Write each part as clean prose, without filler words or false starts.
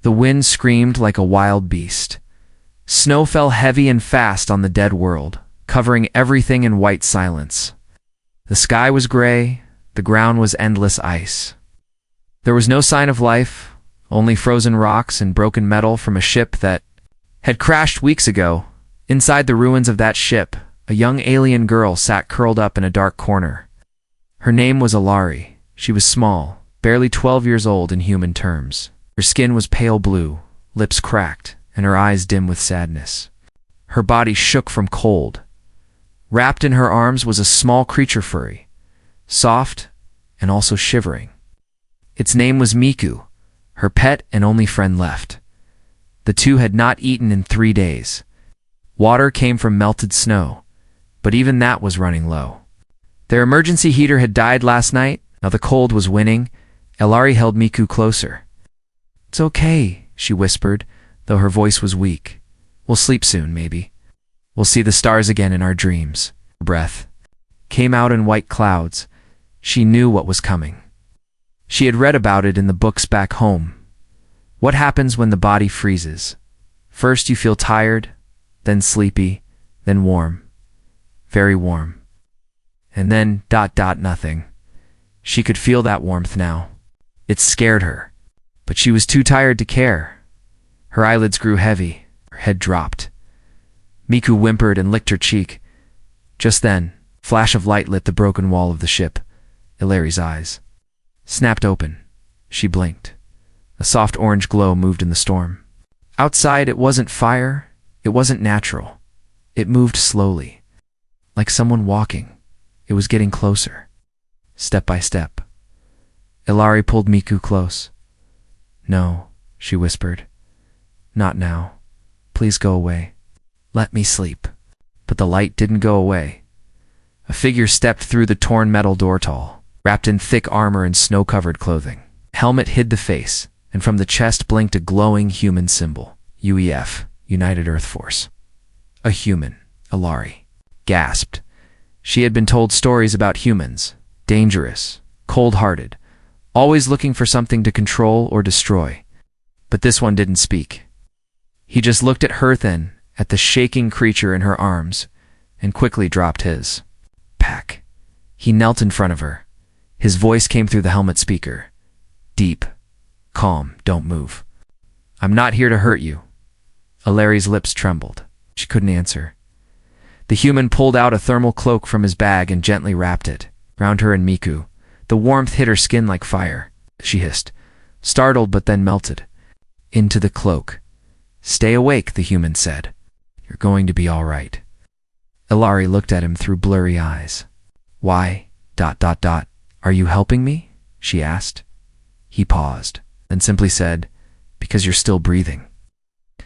The wind screamed like a wild beast. Snow fell heavy and fast on the dead world, covering everything in white silence. The sky was gray, the ground was endless ice. There was no sign of life, only frozen rocks and broken metal from a ship that had crashed weeks ago. Inside the ruins of that ship, a young alien girl sat curled up in a dark corner. Her name was Ilari. She was small, barely 12 years old in human terms. Her skin was pale blue, lips cracked, and her eyes dim with sadness. Her body shook from cold. Wrapped in her arms was a small creature furry, soft and also shivering. Its name was Miku, her pet and only friend left. The two had not eaten in 3 days. Water came from melted snow, but even that was running low. Their emergency heater had died last night. Now the cold was winning. Ilari held Miku closer. "It's okay," she whispered, though her voice was weak. "We'll sleep soon, maybe. We'll see the stars again in our dreams." Her breath came out in white clouds. She knew what was coming. She had read about it in the books back home. What happens when the body freezes? First you feel tired, then sleepy, then warm. Very warm. And then nothing. She could feel that warmth now. It scared her, but she was too tired to care. Her eyelids grew heavy, her head dropped. Miku whimpered and licked her cheek. Just then, a flash of light lit the broken wall of the ship. Ilari's eyes snapped open. She blinked. A soft orange glow moved in the storm. Outside, it wasn't fire, it wasn't natural. It moved slowly, like someone walking. It was getting closer, step by step. Ilari pulled Miku close. "No," she whispered. "Not now. Please go away. Let me sleep." But the light didn't go away. A figure stepped through the torn metal door tall, wrapped in thick armor and snow-covered clothing. Helmet hid the face, and from the chest blinked a glowing human symbol. UEF, United Earth Force. A human, Ilari gasped. She had been told stories about humans, dangerous, cold-hearted, always looking for something to control or destroy. But this one didn't speak. He just looked at her then, at the shaking creature in her arms, and quickly dropped his pack. He knelt in front of her. His voice came through the helmet speaker. Deep, calm, don't move. "I'm not here to hurt you." Ilari's lips trembled. She couldn't answer. The human pulled out a thermal cloak from his bag and gently wrapped it around her and Miku. The warmth hit her skin like fire. She hissed, startled but then melted into the cloak. "Stay awake," the human said. "You're going to be all right." Ilari looked at him through blurry eyes. "Why, are you helping me?" she asked. He paused, then simply said, "Because you're still breathing."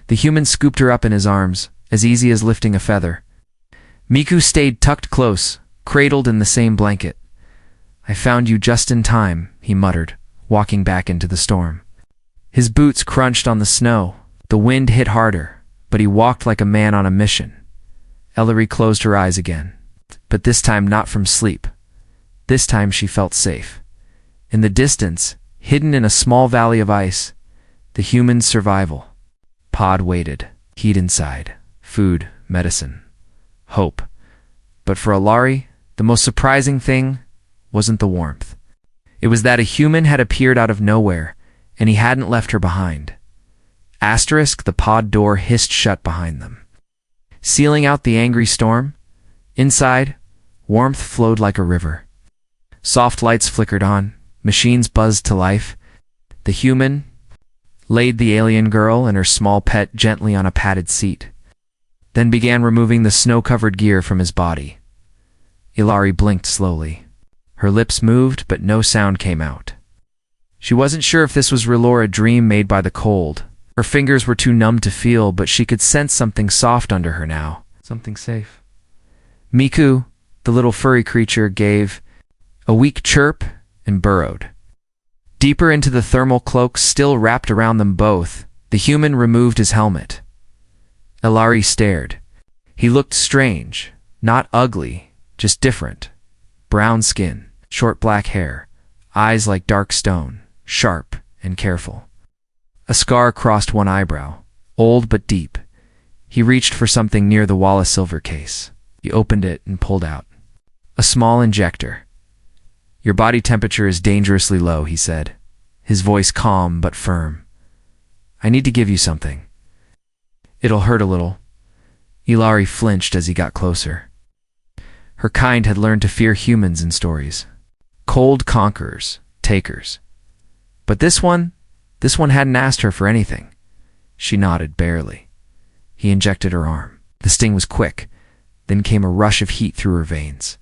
The human scooped her up in his arms, as easy as lifting a feather. Miku stayed tucked close, cradled in the same blanket. "I found you just in time," he muttered, walking back into the storm. His boots crunched on the snow. The wind hit harder, but he walked like a man on a mission. Ilari closed her eyes again, but this time not from sleep. This time she felt safe. In the distance, hidden in a small valley of ice, the human's survival pod waited. Heat inside, food, medicine, hope. But for Ilari, the most surprising thing wasn't the warmth. It was that a human had appeared out of nowhere, and he hadn't left her behind. The pod door hissed shut behind them, sealing out the angry storm. Inside, warmth flowed like a river. Soft lights flickered on, machines buzzed to life. The human laid the alien girl and her small pet gently on a padded seat, then began removing the snow-covered gear from his body. Ilari blinked slowly. Her lips moved, but no sound came out. She wasn't sure if this was real or a dream made by the cold. Her fingers were too numb to feel, but she could sense something soft under her now. Something safe. Miku, the little furry creature, gave a weak chirp and burrowed deeper into the thermal cloak still wrapped around them both. The human removed his helmet. Ilari stared. He looked strange, not ugly, just different. Brown skin, short black hair, eyes like dark stone, sharp and careful. A scar crossed one eyebrow, old but deep. He reached for something near the wall, a silver case. He opened it and pulled out a small injector. "Your body temperature is dangerously low," he said, his voice calm but firm. "I need to give you something. It'll hurt a little." Ilari flinched as he got closer. Her kind had learned to fear humans in stories. Cold conquerors, takers. But this one hadn't asked her for anything. She nodded barely. He injected her arm. The sting was quick, then came a rush of heat through her veins.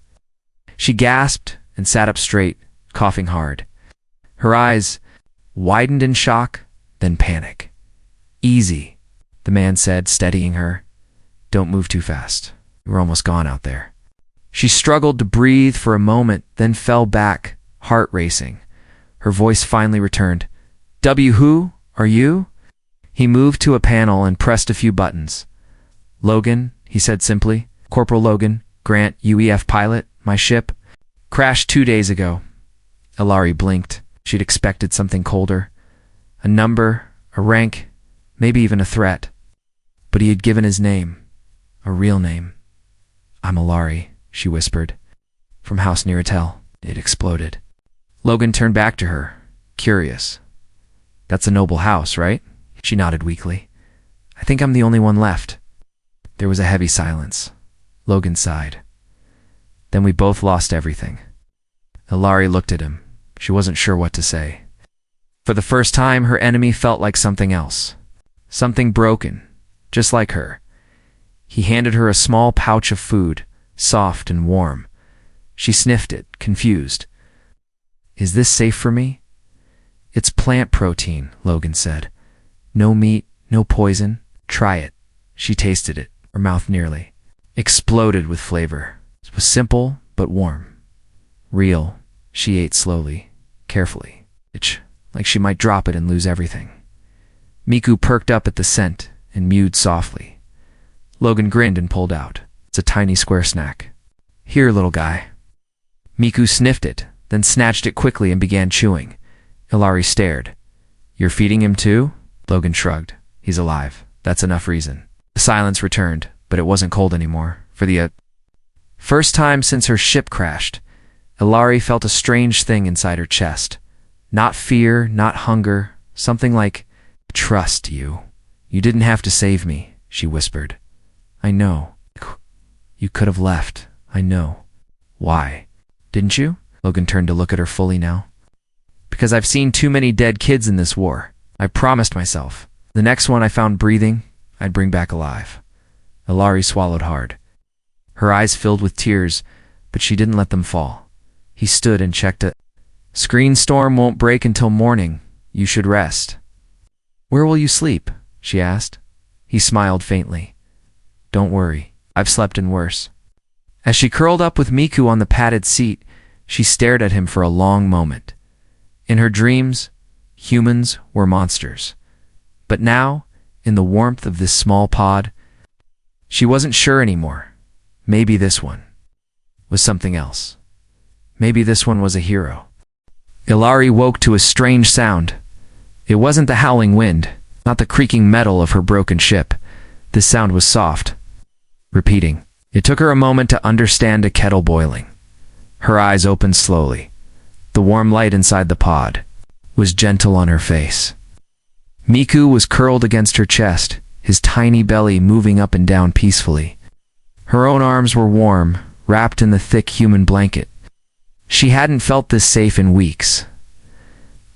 She gasped and sat up straight, coughing hard. Her eyes widened in shock, then panic. "Easy," the man said, steadying her. "Don't move too fast. We're almost gone out there." She struggled to breathe for a moment, then fell back, heart racing. Her voice finally returned. Who are you?" He moved to a panel and pressed a few buttons. "Logan," he said simply. "Corporal Logan, Grant, UEF pilot. My ship crashed 2 days ago." Ilari blinked. She'd expected something colder. A number, a rank, maybe even a threat. But he had given his name. A real name. "I'm Ilari," she whispered. "From House Niratel." It exploded. Logan turned back to her, curious. "That's a noble house, right?" She nodded weakly. "I think I'm the only one left." There was a heavy silence. Logan sighed. "Then we both lost everything." Ilari looked at him. She wasn't sure what to say. For the first time, her enemy felt like something else. Something broken, just like her. He handed her a small pouch of food, soft and warm. She sniffed it, confused. "Is this safe for me?" "It's plant protein," Logan said. "No meat, no poison. Try it." She tasted it, her mouth nearly exploded with flavor. It was simple, but warm. Real. She ate slowly, carefully. Like she might drop it and lose everything. Miku perked up at the scent and mewed softly. Logan grinned and pulled out. "It's a tiny square snack. Here, little guy." Miku sniffed it, then snatched it quickly and began chewing. Ilari stared. "You're feeding him too?" Logan shrugged. "He's alive. That's enough reason." The silence returned, but it wasn't cold anymore. For the first time since her ship crashed, Ilari felt a strange thing inside her chest. Not fear, not hunger, something like, "Trust you. You didn't have to save me," she whispered. "I know. You could have left. I know." "Why? Didn't you?" Logan turned to look at her fully now. "Because I've seen too many dead kids in this war. I promised myself. The next one I found breathing, I'd bring back alive." Ilari swallowed hard. Her eyes filled with tears, but she didn't let them fall. He stood and checked it. "Screen storm won't break until morning. You should rest." "Where will you sleep?" she asked. He smiled faintly. "Don't worry. I've slept in worse." As she curled up with Miku on the padded seat, she stared at him for a long moment. In her dreams, humans were monsters. But now, in the warmth of this small pod, she wasn't sure anymore. Maybe this one was something else. Maybe this one was a hero. Ilari woke to a strange sound. It wasn't the howling wind, not the creaking metal of her broken ship. This sound was soft, repeating. It took her a moment to understand a kettle boiling. Her eyes opened slowly. The warm light inside the pod was gentle on her face. Miku was curled against her chest, his tiny belly moving up and down peacefully. Her own arms were warm, wrapped in the thick human blanket. She hadn't felt this safe in weeks.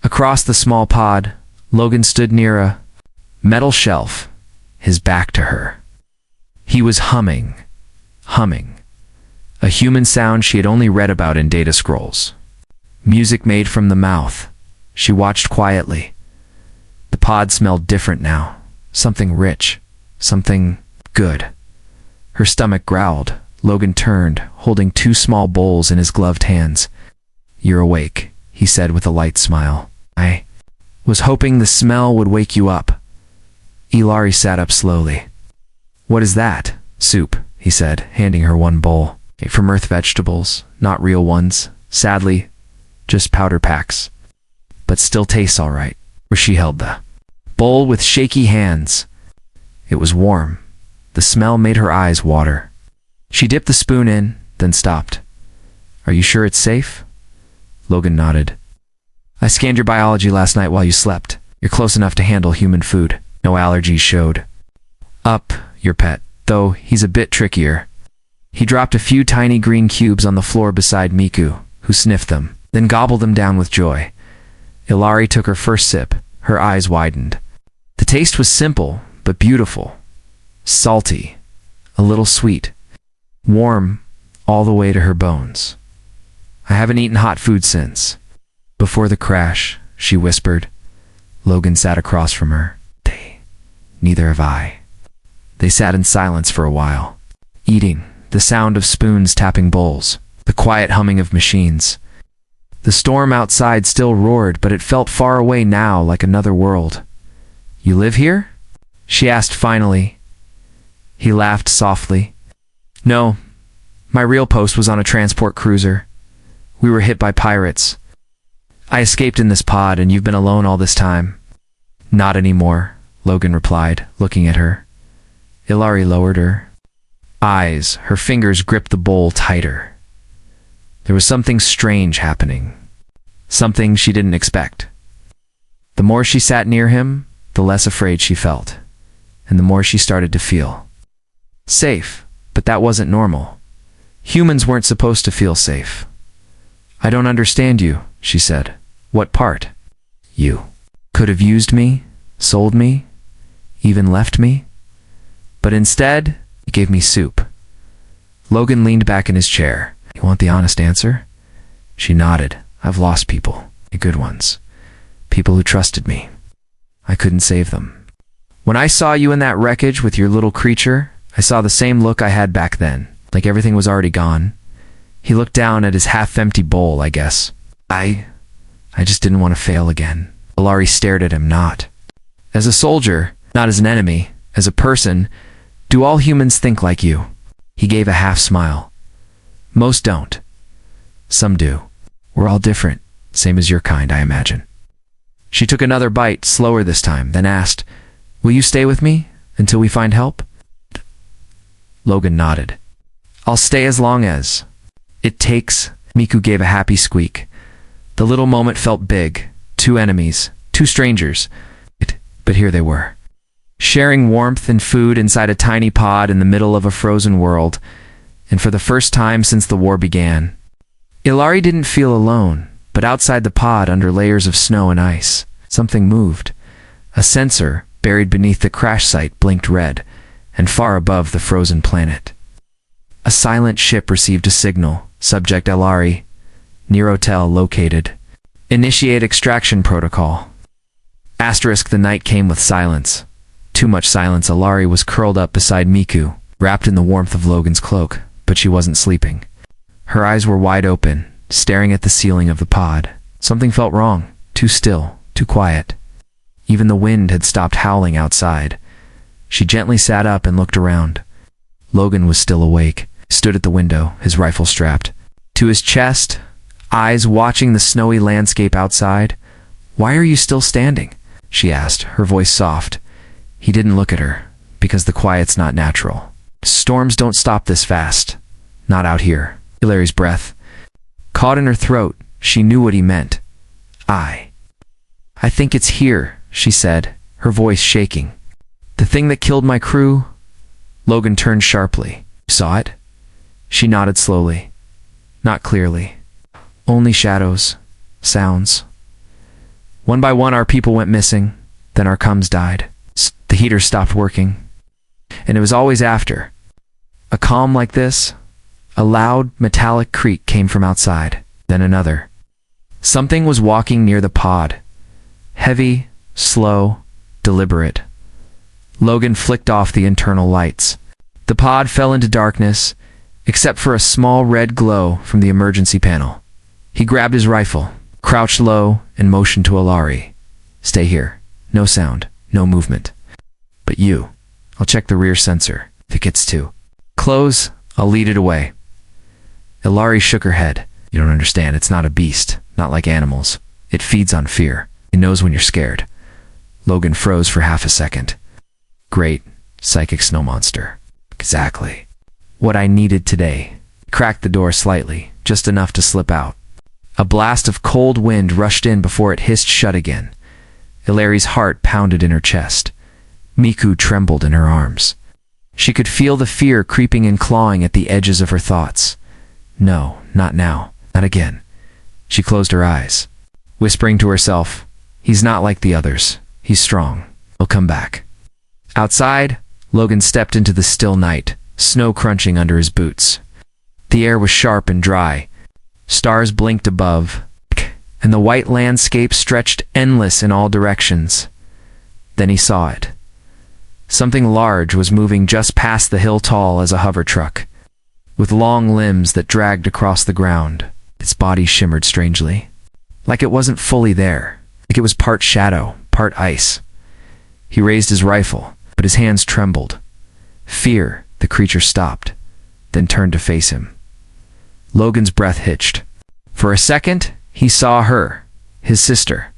Across the small pod, Logan stood near a metal shelf, his back to her. He was humming. A human sound she had only read about in data scrolls. Music made from the mouth. She watched quietly. The pod smelled different now. Something rich. Something good. Her stomach growled. Logan turned, holding 2 small bowls in his gloved hands. "You're awake," he said with a light smile. "I was hoping the smell would wake you up." Ilari sat up slowly. "What is that?" "Soup," he said, handing her 1 bowl. "From Earth vegetables, not real ones. Sadly, just powder packs. But still tastes all right." Where she held the bowl with shaky hands. It was warm. The smell made her eyes water. She dipped the spoon in, then stopped. "Are you sure it's safe?" Logan nodded. "I scanned your biology last night while you slept. You're close enough to handle human food. No allergies showed. Up, your pet, though he's a bit trickier." He dropped a few tiny green cubes on the floor beside Miku, who sniffed them, then gobbled them down with joy. Ilari took her first sip. Her eyes widened. The taste was simple, but beautiful. Salty, a little sweet, warm all the way to her bones. "I haven't eaten hot food since. Before the crash," she whispered. Logan sat across from her. Neither have I." They sat in silence for a while, eating, the sound of spoons tapping bowls, the quiet humming of machines. The storm outside still roared, but it felt far away now, like another world. "You live here?" she asked finally. He laughed softly. "No, my real post was on a transport cruiser. We were hit by pirates. I escaped in this pod, and you've been alone all this time." "Not anymore," Logan replied, looking at her. Ilari lowered her eyes. Her fingers gripped the bowl tighter. There was something strange happening. Something she didn't expect. The more she sat near him, the less afraid she felt, and the more she started to feel safe. But that wasn't normal. Humans weren't supposed to feel safe. "I don't understand you," she said. "What part?" "You could have used me, sold me, even left me. But instead, you gave me soup." Logan leaned back in his chair. "You want the honest answer?" She nodded. "I've lost people, the good ones. People who trusted me. I couldn't save them. When I saw you in that wreckage with your little creature, I saw the same look I had back then, like everything was already gone." He looked down at his half-empty bowl, "I guess. I just didn't want to fail again." Ilari stared at him, "Not as a soldier, not as an enemy, as a person. Do all humans think like you?" He gave a half-smile. "Most don't. Some do. We're all different, same as your kind, I imagine." She took another bite, slower this time, then asked, "Will you stay with me until we find help?" Logan nodded. "I'll stay as long as it takes." Miku gave a happy squeak. The little moment felt big. Two enemies, two strangers. But here they were, sharing warmth and food inside a tiny pod in the middle of a frozen world, and for the first time since the war began. Ilari didn't feel alone, but outside the pod, under layers of snow and ice, something moved. A sensor, buried beneath the crash site, blinked red, and far above the frozen planet. A silent ship received a signal. Subject Ilari. Near hotel located. Initiate extraction protocol. Asterisk, the night came with silence. Too much silence. Ilari was curled up beside Miku, wrapped in the warmth of Logan's cloak, but she wasn't sleeping. Her eyes were wide open, staring at the ceiling of the pod. Something felt wrong. Too still, too quiet. Even the wind had stopped howling outside. She gently sat up and looked around. Logan was still awake, stood at the window, his rifle strapped to his chest, eyes watching the snowy landscape outside. "Why are you still standing?" she asked, her voice soft. He didn't look at her, because the quiet's not natural. Storms don't stop this fast. Not out here. Ilari's breath caught in her throat. She knew what he meant. I think it's here," she said, her voice shaking. "The thing that killed my crew?" Logan turned sharply. "Saw it?" She nodded slowly. Not clearly. Only shadows, sounds. One by one our people went missing, then our comms died. The heater stopped working. And it was always after. A calm like this, a loud, metallic creak came from outside, then another. Something was walking near the pod. Heavy, slow, deliberate. Logan flicked off the internal lights. The pod fell into darkness, except for a small red glow from the emergency panel. He grabbed his rifle, crouched low, and motioned to Ilari. "Stay here. No sound, no movement. But you, I'll check the rear sensor. If it gets too close, I'll lead it away." Ilari shook her head. "You don't understand. It's not a beast, not like animals. It feeds on fear. It knows when you're scared." Logan froze for half a second. Great, psychic snow monster. Exactly what I needed today. Cracked the door slightly, just enough to slip out. A blast of cold wind rushed in before it hissed shut again. Ilari's heart pounded in her chest. Miku trembled in her arms. She could feel the fear creeping and clawing at the edges of her thoughts. No, not now, not again. She closed her eyes, whispering to herself, "He's not like the others. He's strong. He'll come back." Outside, Logan stepped into the still night, snow crunching under his boots. The air was sharp and dry. Stars blinked above, and the white landscape stretched endless in all directions. Then he saw it. Something large was moving just past the hill, tall as a hover truck, with long limbs that dragged across the ground. Its body shimmered strangely, like it wasn't fully there, like it was part shadow, part ice. He raised his rifle, but his hands trembled. Fear, the creature stopped, then turned to face him. Logan's breath hitched. For a second, he saw her, his sister.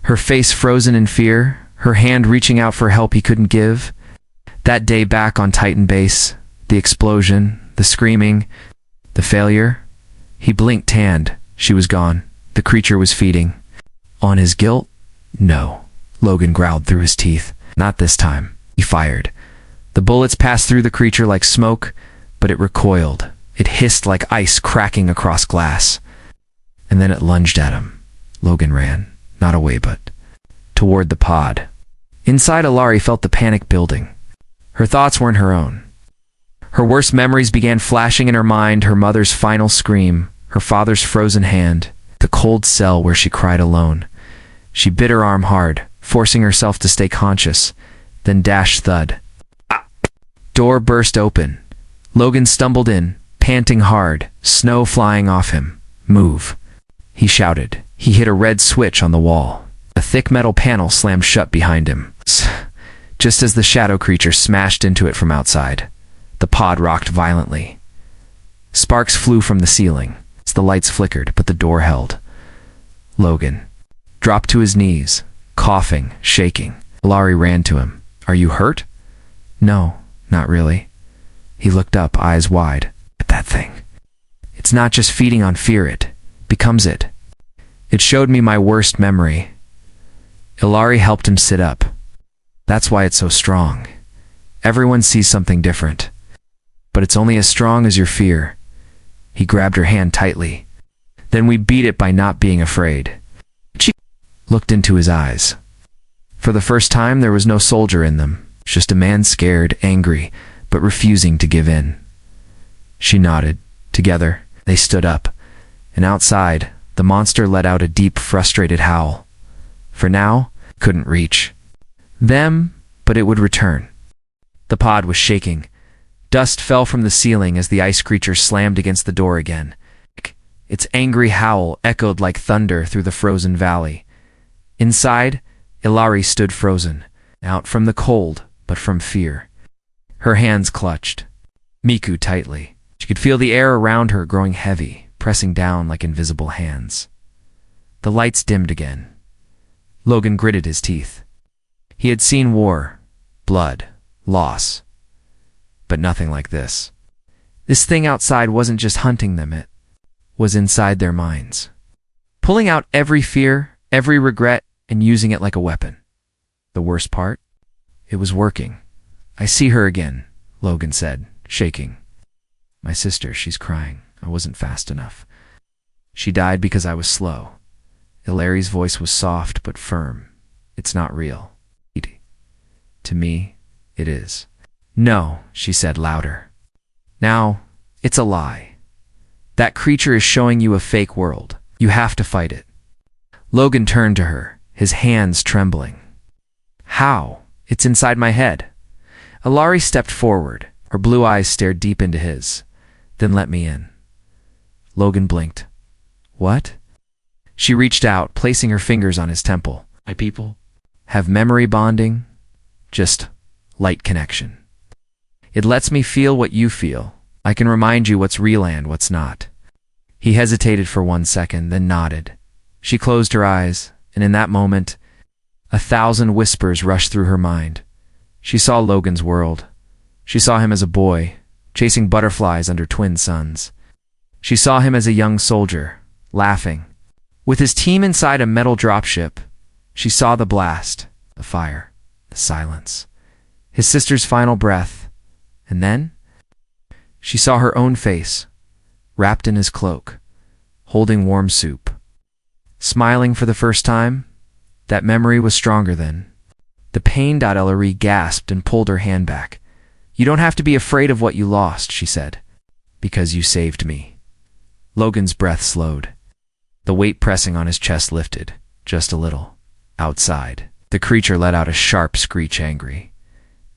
Her face frozen in fear, her hand reaching out for help he couldn't give. That day back on Titan Base, the explosion, the screaming, the failure. He blinked, tanned. She was gone. The creature was feeding. On his guilt? No. Logan growled through his teeth. Not this time. He fired. The bullets passed through the creature like smoke, but it recoiled. It hissed like ice cracking across glass. And then it lunged at him. Logan ran, not away but toward the pod. Inside, Ilari felt the panic building. Her thoughts weren't her own. Her worst memories began flashing in her mind, her mother's final scream, her father's frozen hand, the cold cell where she cried alone. She bit her arm hard, forcing herself to stay conscious, then dash thud. Door burst open. Logan stumbled in, panting hard, snow flying off him. "Move," he shouted. He hit a red switch on the wall. A thick metal panel slammed shut behind him. Just as the shadow creature smashed into it from outside, the pod rocked violently. Sparks flew from the ceiling. The lights flickered, but the door held. Logan dropped to his knees, coughing, shaking. Ilari ran to him. "Are you hurt?" "No, not really." He looked up, eyes wide. "But that thing. It's not just feeding on fear, it becomes it. It showed me my worst memory." Ilari helped him sit up. "That's why it's so strong. Everyone sees something different. But it's only as strong as your fear." He grabbed her hand tightly. "Then we beat it by not being afraid." She looked into his eyes. For the first time, there was no soldier in them, just a man scared, angry, but refusing to give in. She nodded. Together, they stood up, and outside, the monster let out a deep, frustrated howl. For now, couldn't reach them, but it would return. The pod was shaking. Dust fell from the ceiling as the ice creature slammed against the door again. Its angry howl echoed like thunder through the frozen valley. Inside, Ilari stood frozen, out from the cold, but from fear. Her hands clutched Miku tightly. She could feel the air around her growing heavy, pressing down like invisible hands. The lights dimmed again. Logan gritted his teeth. He had seen war, blood, loss, but nothing like this. This thing outside wasn't just hunting them, it was inside their minds, pulling out every fear, every regret, and using it like a weapon. The worst part? It was working. "I see her again," Logan said, shaking. "My sister, she's crying. I wasn't fast enough. She died because I was slow." Ilari's voice was soft but firm. "It's not real. To me, it is." "No," she said louder. "Now, it's a lie. That creature is showing you a fake world. You have to fight it." Logan turned to her, his hands trembling. "How? It's inside my head." Ilari stepped forward. Her blue eyes stared deep into his. "Then let me in." Logan blinked. "What?" She reached out, placing her fingers on his temple. "My people have memory bonding, just light connection. It lets me feel what you feel. I can remind you what's real and what's not." He hesitated for 1 second, then nodded. She closed her eyes, and in that moment, 1,000 whispers rushed through her mind. She saw Logan's world. She saw him as a boy, chasing butterflies under twin suns. She saw him as a young soldier, laughing. With his team inside a metal dropship, she saw the blast, the fire, the silence, his sister's final breath, and then she saw her own face, wrapped in his cloak, holding warm soup. Smiling for the first time, that memory was stronger then. The pained Ellery gasped and pulled her hand back. "You don't have to be afraid of what you lost," she said, "because you saved me." Logan's breath slowed. The weight pressing on his chest lifted, just a little. Outside, the creature let out a sharp screech, angry.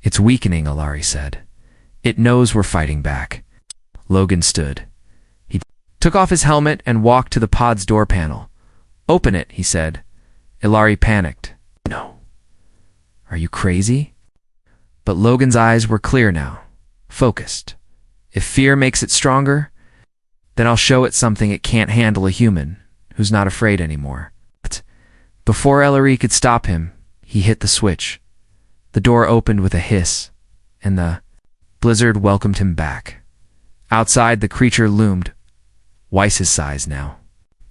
"It's weakening," Ellery said. "It knows we're fighting back." Logan stood. He took off his helmet and walked to the pod's door panel. "Open it," he said. Ellery panicked. "No. Are you crazy?" But Logan's eyes were clear now, focused. "If fear makes it stronger, then I'll show it something it can't handle, a human who's not afraid anymore." But before Ellery could stop him, he hit the switch. The door opened with a hiss, and the blizzard welcomed him back. Outside, the creature loomed, twice his size now.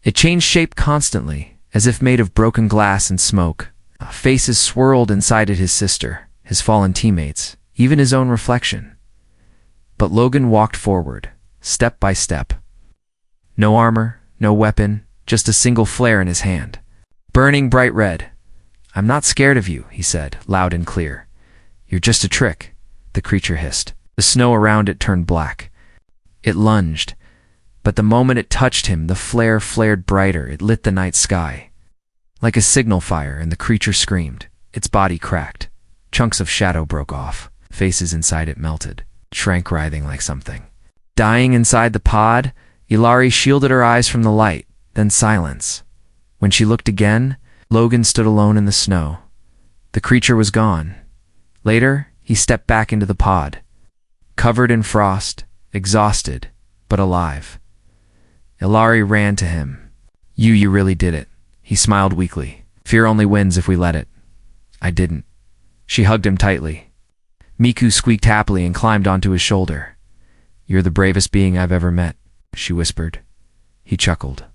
It changed shape constantly, as if made of broken glass and smoke. Faces swirled inside at his sister, his fallen teammates, even his own reflection. But Logan walked forward, step by step. No armor, no weapon, just a single flare in his hand, burning bright red. "I'm not scared of you," he said, loud and clear. "You're just a trick," the creature hissed. The snow around it turned black. It lunged, but the moment it touched him, the flare flared brighter. It lit the night sky like a signal fire, and the creature screamed. Its body cracked. Chunks of shadow broke off. Faces inside it melted, shrank, writhing like something dying inside the pod. Ellery shielded her eyes from the light, then silence. When she looked again, Logan stood alone in the snow. The creature was gone. Later, he stepped back into the pod, covered in frost, exhausted, but alive. Ellery ran to him. You really did it." He smiled weakly. "Fear only wins if we let it." "I didn't." She hugged him tightly. Miku squeaked happily and climbed onto his shoulder. "You're the bravest being I've ever met," she whispered. He chuckled.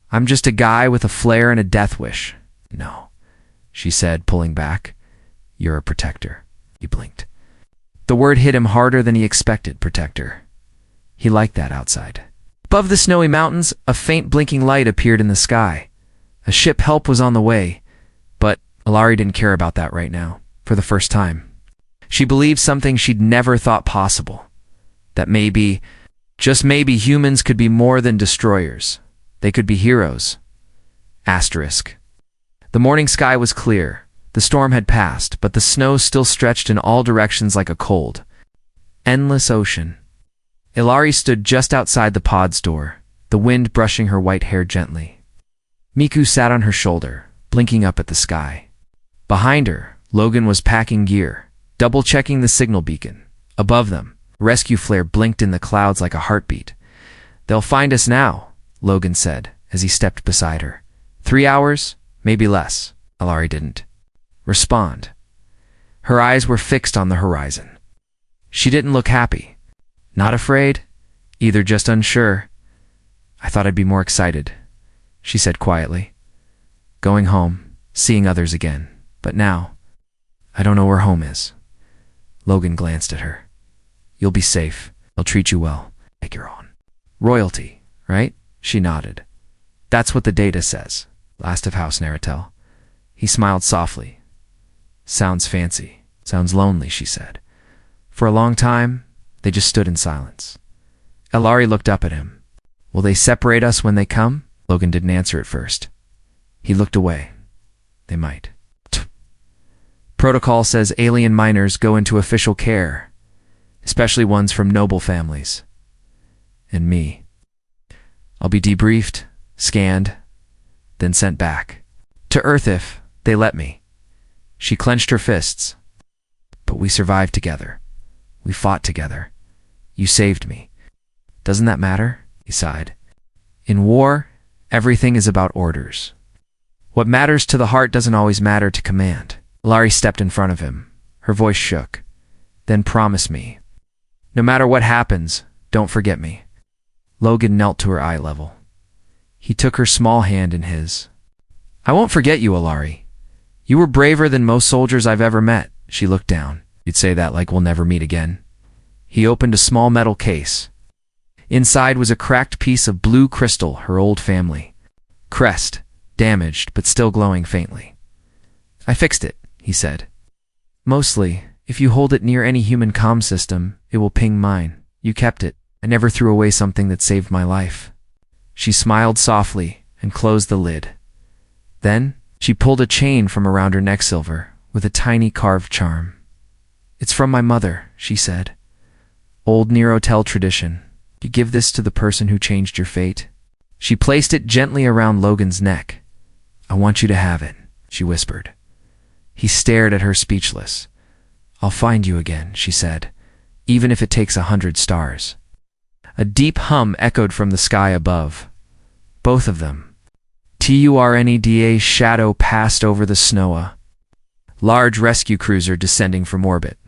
"I'm just a guy with a flare and a death wish." "No," she said, pulling back. "You're a protector." He blinked. The word hit him harder than he expected. Protector. He liked that. Outside, above the snowy mountains, a faint blinking light appeared in the sky. A ship help was on the way, but Ellery didn't care about that right now. For the first time, she believed something she'd never thought possible. That maybe, just maybe, humans could be more than destroyers. They could be heroes. Asterisk. The morning sky was clear. The storm had passed, but the snow still stretched in all directions like a cold, endless ocean. Ellery stood just outside the pod's door, the wind brushing her white hair gently. Miku sat on her shoulder, blinking up at the sky. Behind her, Logan was packing gear, double-checking the signal beacon. Above them, a rescue flare blinked in the clouds like a heartbeat. "They'll find us now," Logan said as he stepped beside her. 3 hours, maybe less. Ellery didn't respond. Her eyes were fixed on the horizon. She didn't look happy. Not afraid, either just unsure. "I thought I'd be more excited," she said quietly. "Going home, seeing others again. But now, I don't know where home is." Logan glanced at her. "You'll be safe. They'll treat you well, like your own. Royalty, right?" She nodded. "That's what the data says. Last of House Naratel." He smiled softly. "Sounds fancy. Sounds lonely," she said. For a long time, they just stood in silence. Ellery looked up at him. "Will they separate us when they come?" Logan didn't answer at first. He looked away. "They might. Protocol says alien minors go into official care, especially ones from noble families. And me. I'll be debriefed, scanned, then sent back to Earth if they let me." She clenched her fists. "But we survived together. We fought together. You saved me. Doesn't that matter?" He sighed. "In war, everything is about orders. What matters to the heart doesn't always matter to command. Ilari stepped in front of him. Her voice shook. Then promise me. No matter what happens, don't forget me. Logan knelt to her eye level. He took her small hand in his. I won't forget you, Ilari. You were braver than most soldiers I've ever met. She looked down. You'd say that like we'll never meet again. He opened a small metal case. Inside was a cracked piece of blue crystal, her old family crest, damaged but still glowing faintly. I fixed it, he said. Mostly, if you hold it near any human comm system, it will ping mine. You kept it. I never threw away something that saved my life. She smiled softly and closed the lid. Then, she pulled a chain from around her neck silver with a tiny carved charm. It's from my mother, she said. Old Neurotel tradition. You give this to the person who changed your fate. She placed it gently around Logan's neck. I want you to have it, she whispered. He stared at her speechless. I'll find you again, she said, even if it takes 100 stars. A deep hum echoed from the sky above. Both of them. TURNEDA's shadow passed over the SNOA. Large rescue cruiser descending from orbit.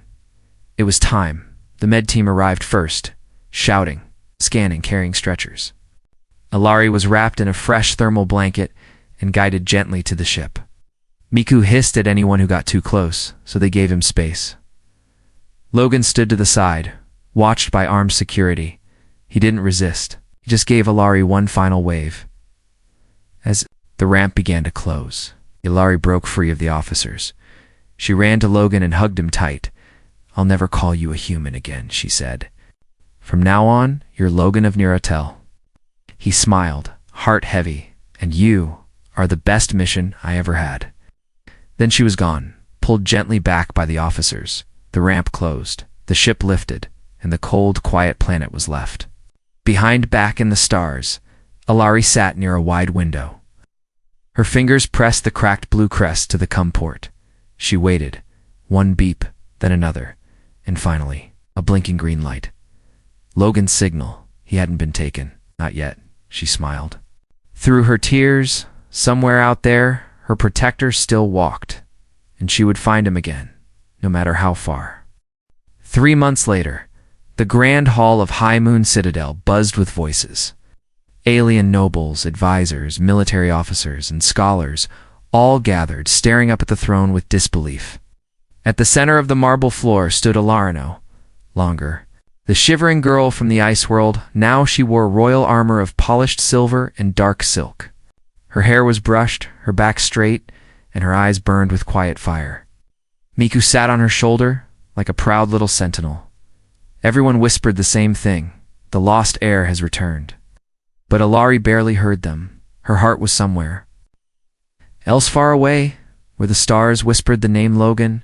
It was time. The med team arrived first, shouting, scanning, carrying stretchers. Ilari was wrapped in a fresh thermal blanket and guided gently to the ship. Miku hissed at anyone who got too close, so they gave him space. Logan stood to the side, watched by armed security. He didn't resist. He just gave Ilari one final wave. As the ramp began to close, Ilari broke free of the officers. She ran to Logan and hugged him tight. I'll never call you a human again, she said. From now on, you're Logan of Neurotel. He smiled, heart heavy, and you are the best mission I ever had. Then she was gone, pulled gently back by the officers. The ramp closed, the ship lifted, and the cold, quiet planet was left. Behind, back in the stars, Ilari sat near a wide window. Her fingers pressed the cracked blue crest to the cum port. She waited, one beep, then another, and finally, a blinking green light. Logan's signal. He hadn't been taken. Not yet, she smiled. Through her tears, somewhere out there, her protector still walked, and she would find him again, no matter how far. 3 months later, the grand hall of High Moon Citadel buzzed with voices. Alien nobles, advisors, military officers, and scholars all gathered, staring up at the throne with disbelief. At the center of the marble floor stood Ilarino, longer, the shivering girl from the ice world. Now she wore royal armor of polished silver and dark silk. Her hair was brushed, her back straight, and her eyes burned with quiet fire. Miku sat on her shoulder like a proud little sentinel. Everyone whispered the same thing. The lost heir has returned. But Ilari barely heard them. Her heart was somewhere else, far away, where the stars whispered the name Logan.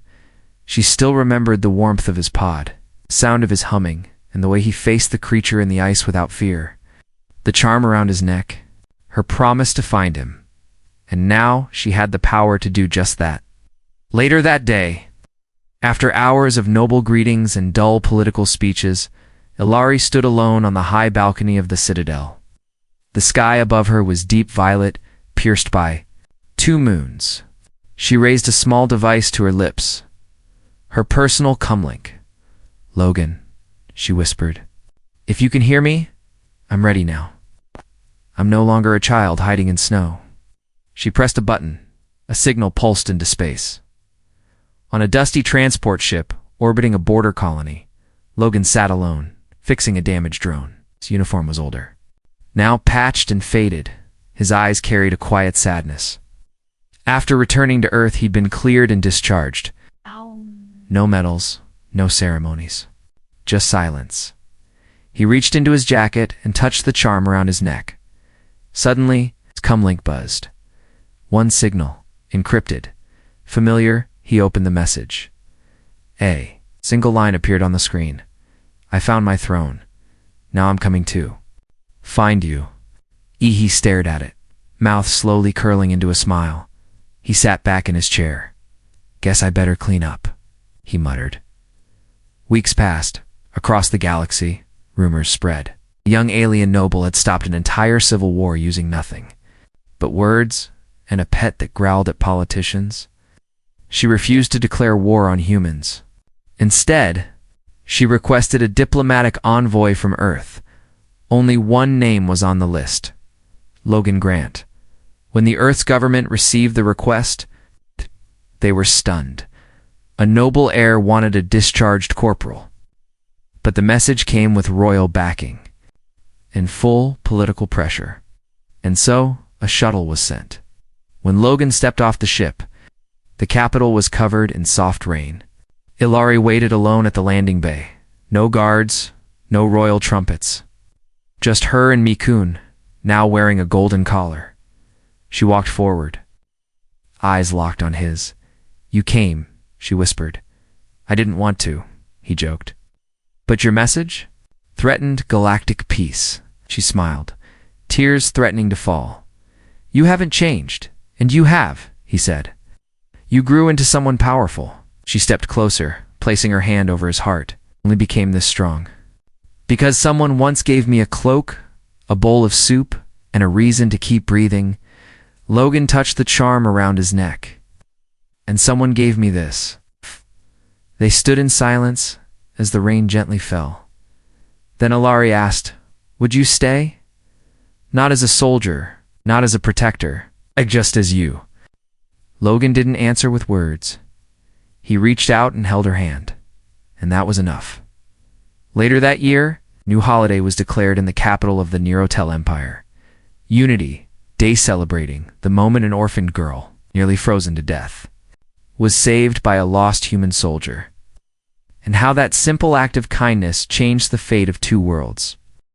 She still remembered the warmth of his pod, the sound of his humming, and the way he faced the creature in the ice without fear. The charm around his neck, her promise to find him. And now she had the power to do just that. Later that day, after hours of noble greetings and dull political speeches, Ilari stood alone on the high balcony of the Citadel. The sky above her was deep violet, pierced by 2 moons. She raised a small device to her lips. Her personal comlink. Logan, she whispered. If you can hear me, I'm ready now. I'm no longer a child hiding in snow. She pressed a button. A signal pulsed into space. On a dusty transport ship orbiting a border colony, Logan sat alone, fixing a damaged drone. His uniform was older, now patched and faded. His eyes carried a quiet sadness. After returning to Earth, he'd been cleared and discharged. No medals, no ceremonies, just silence. He reached into his jacket and touched the charm around his neck. Suddenly, his comlink buzzed. One signal, encrypted. Familiar, he opened the message. A single line appeared on the screen. I found my throne. Now I'm coming too. Find you. He stared at it, mouth slowly curling into a smile. He sat back in his chair. Guess I better clean up, he muttered. Weeks passed. Across the galaxy, rumors spread. A young alien noble had stopped an entire civil war using nothing but words and a pet that growled at politicians. She refused to declare war on humans. Instead, she requested a diplomatic envoy from Earth. Only one name was on the list: Logan Grant. When the Earth's government received the request, they were stunned. A noble heir wanted a discharged corporal. But the message came with royal backing and full political pressure. And so, a shuttle was sent. When Logan stepped off the ship, the capital was covered in soft rain. Ilari waited alone at the landing bay. No guards, no royal trumpets. Just her and Mikun, now wearing a golden collar. She walked forward. Eyes locked on his. "You came," she whispered. "I didn't want to," he joked. "But your message? Threatened galactic peace." She smiled, tears threatening to fall. "You haven't changed, and you have," he said. "You grew into someone powerful." She stepped closer, placing her hand over his heart. "Only became this strong because someone once gave me a cloak, a bowl of soup, and a reason to keep breathing." Logan touched the charm around his neck. "And someone gave me this." They stood in silence as the rain gently fell. Then Ilari asked, "Would you stay?" "Not as a soldier, not as a protector, just as you." Logan didn't answer with words. He reached out and held her hand, and that was enough. Later that year, new holiday was declared in the capital of the Neurotel Empire. Unity, day celebrating the moment an orphaned girl, nearly frozen to death, was saved by a lost human soldier. And how that simple act of kindness changed the fate of two worlds.